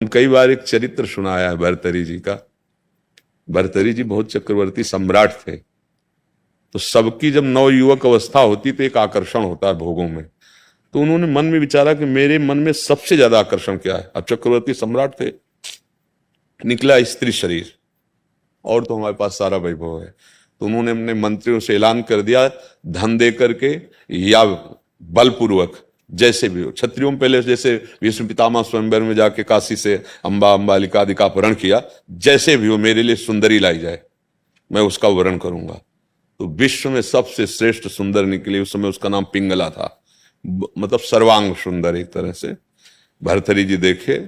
कई बार एक चरित्र सुनाया है भर्तरी जी का। भर्तरी जी बहुत चक्रवर्ती सम्राट थे। तो सबकी जब नवयुवक अवस्था होती तो एक आकर्षण होता है भोगों में। तो उन्होंने मन में विचारा कि मेरे मन में सबसे ज्यादा आकर्षण क्या है। अब चक्रवर्ती सम्राट थे, निकला स्त्री शरीर, और तो हमारे पास सारा वैभव है। तो उन्होंने अपने मंत्रियों से ऐलान कर दिया, धन दे करके या बलपूर्वक, जैसे भी हो। क्षत्रियों में पहले जैसे विष्णु पितामह स्वयंवर में जाके काशी से अम्बा अम्बालिका आदि का अपहरण किया, जैसे भी हो मेरे लिए सुंदरी लाई जाए, मैं उसका वरण करूंगा। तो विश्व में सबसे श्रेष्ठ सुंदर निकली। उस समय उसका नाम पिंगला था, मतलब सर्वांग सुंदर एक तरह से। भर्तरी जी देखे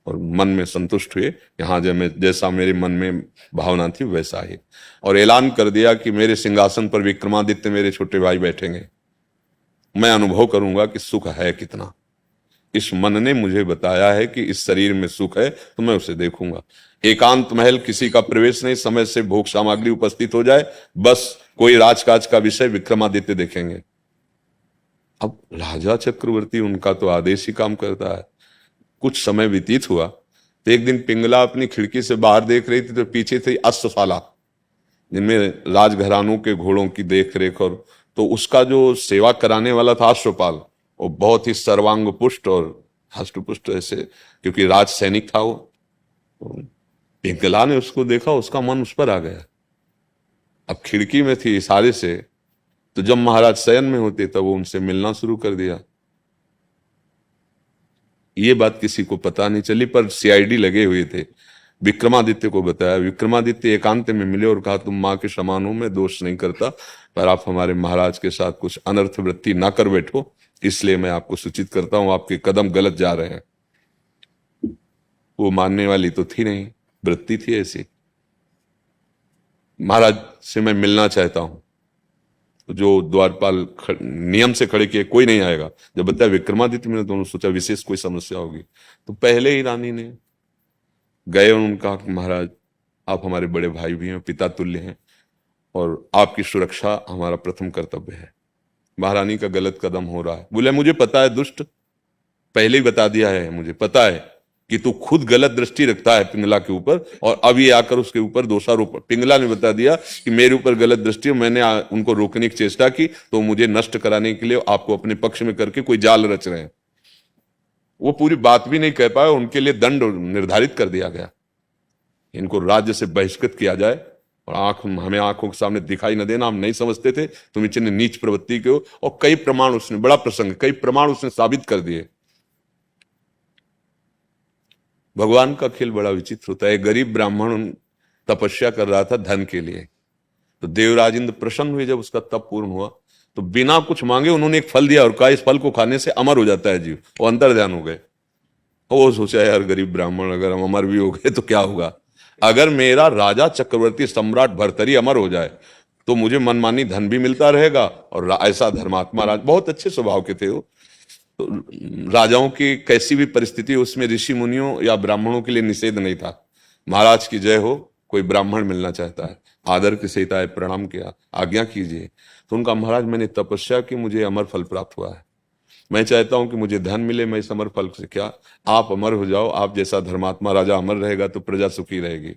और मन में संतुष्ट हुए, यहाँ जैसा मेरे मन में भावना थी वैसा ही। और ऐलान कर दिया कि मेरे सिंहासन पर विक्रमादित्य मेरे छोटे भाई बैठेंगे, मैं अनुभव करूंगा कि सुख है कितना। इस मन ने मुझे बताया है कि इस शरीर में सुख है, तो मैं उसे देखूंगा। एकांत महल, किसी का प्रवेश नहीं, समय से भोग सामग्री उपस्थित हो जाए, बस कोई राजकाज का विषय विक्रमादित्य देखेंगे। अब राजा चक्रवर्ती, उनका तो आदेश ही काम करता है। कुछ समय व्यतीत हुआ तो एक दिन पिंगला अपनी खिड़की से बाहर देख रही थी, तो पीछे थी अश्वशाला, जिनमें राजघरानों के घोड़ों की देख रेख। और तो उसका जो सेवा कराने वाला था अश्वपाल, वो बहुत ही सर्वांग पुष्ट और हष्टपुष्ट ऐसे, क्योंकि राज सैनिक था वो। तो पिंगला ने उसको देखा, उसका मन उस पर आ गया। अब खिड़की में थी, इशारे से, तो जब महाराज शयन में होते तब वो उनसे मिलना शुरू कर दिया। ये बात किसी को पता नहीं चली, पर सीआईडी लगे हुए थे। विक्रमादित्य को बताया। विक्रमादित्य एकांत में मिले और कहा, तुम मां के समान हो, मैं दोष नहीं करता, पर आप हमारे महाराज के साथ कुछ अनर्थ वृत्ति ना कर बैठो, इसलिए मैं आपको सूचित करता हूं, आपके कदम गलत जा रहे हैं। वो मानने वाली तो थी नहीं, वृत्ति थी ऐसी। महाराज से मैं मिलना चाहता हूं। तो जो द्वारपाल नियम से खड़े किए, कोई नहीं आएगा। जब बताया विक्रमादित्य, मैंने दोनों सोचा विशेष कोई समस्या होगी। तो पहले ही रानी ने गए, उन्होंने कहा कि महाराज आप हमारे बड़े भाई भी हैं, पिता तुल्य हैं, और आपकी सुरक्षा हमारा प्रथम कर्तव्य है। महारानी का गलत कदम हो रहा है। बोले मुझे पता है दुष्ट, पहले ही बता दिया है, मुझे पता है कि तू खुद गलत दृष्टि रखता है पिंगला के ऊपर, और अब ये आकर उसके ऊपर दोषारोपण। पिंगला ने बता दिया कि मेरे ऊपर गलत दृष्टि, मैंने उनको रोकने की चेष्टा की, तो मुझे नष्ट कराने के लिए आपको अपने पक्ष में करके कोई जाल रच रहे हैं। वो पूरी बात भी नहीं कह पाए, उनके लिए दंड निर्धारित कर दिया गया, इनको राज्य से बहिष्कृत किया जाए, और हमें आंखों के सामने दिखाई न देना। हम नहीं समझते थे तुम इतने नीच प्रवृत्ति के हो। और कई प्रमाण उसने, बड़ा प्रसंग, कई प्रमाण उसने साबित कर दिए। भगवान का खेल बड़ा विचित्र होता है। गरीब ब्राह्मण तपस्या कर रहा था धन के लिए, तो देवराज इंद्र प्रसन्न हुए जब उसका तप पूर्ण हुआ, तो बिना कुछ मांगे उन्होंने एक फल दिया और कहा इस फल को खाने से अमर हो जाता है जीव। वो अंतर ध्यान हो गए। वो सोचा यार गरीब ब्राह्मण, अगर हम अमर भी हो गए तो क्या होगा। अगर मेरा राजा चक्रवर्ती सम्राट भर्तरी अमर हो जाए तो मुझे मनमानी धन भी मिलता रहेगा, और ऐसा धर्मात्मा राज, बहुत अच्छे स्वभाव के थे वो। तो राजाओं की कैसी भी परिस्थिति, उसमें ऋषि मुनियों या ब्राह्मणों के लिए निषेध नहीं था। महाराज की जय हो, कोई ब्राह्मण मिलना चाहता है, आदर के सहित आए, प्रणाम किया, आज्ञा कीजिए। तो उनका, महाराज मैंने तपस्या की, मुझे अमर फल प्राप्त हुआ है, मैं चाहता हूं कि मुझे धन मिले, मैं इस अमर फल से क्या, आप अमर हो जाओ, आप जैसा धर्मात्मा राजा अमर रहेगा तो प्रजा सुखी रहेगी।